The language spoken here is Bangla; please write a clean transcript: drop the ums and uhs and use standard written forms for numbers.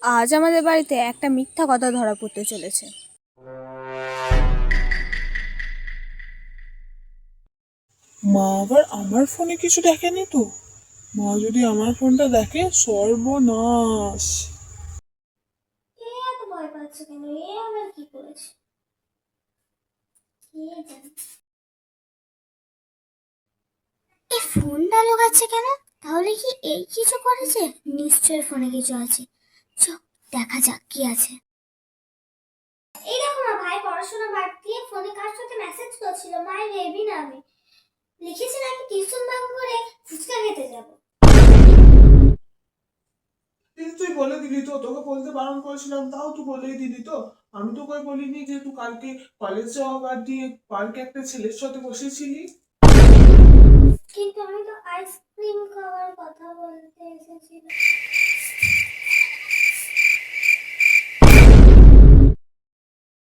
আজ আমাদের বাড়িতে একটা মিথ্যা কথা ধরা পড়তে চলেছে। মা আবার আমার ফোনে কিছু দেখেনি তো? মা যদি আমার ফোনটা দেখে, সর্বনাশ। এ এত ভয় পাচ্ছে কেন? এ আবার কি করেছে কে জানে। এ ফোনটা লোকাচ্ছে কেন? তাহলে কি এই কিছু করেছে? নিশ্চয়ই ফোনে কিছু আছে। চ, দেখা যাক কি আছে। এই দেখো না, ভাই পড়াশোনা বাদ দিয়ে ফোনে কার সাথে মেসেজ করছিল। মায়ের রেবি না আমি লিখেছি নাকি টিউশন ভাগ করে ফুচকা খেতে যাব। কিন্তু তুই বলে দিলি তো, তোকে বলতে বারণ করেছিলাম, তাও তুই বলেই দিলি তো। আমি তো কই বলিনি যে তুই কালকে কলেজ যাওয়া বাদ দিয়ে পার্কে একটা ছেলের সাথে বসেছিলি। কিন্তু আমি তো আইসক্রিম খাওয়ার কথা বলতে এসেছিলাম।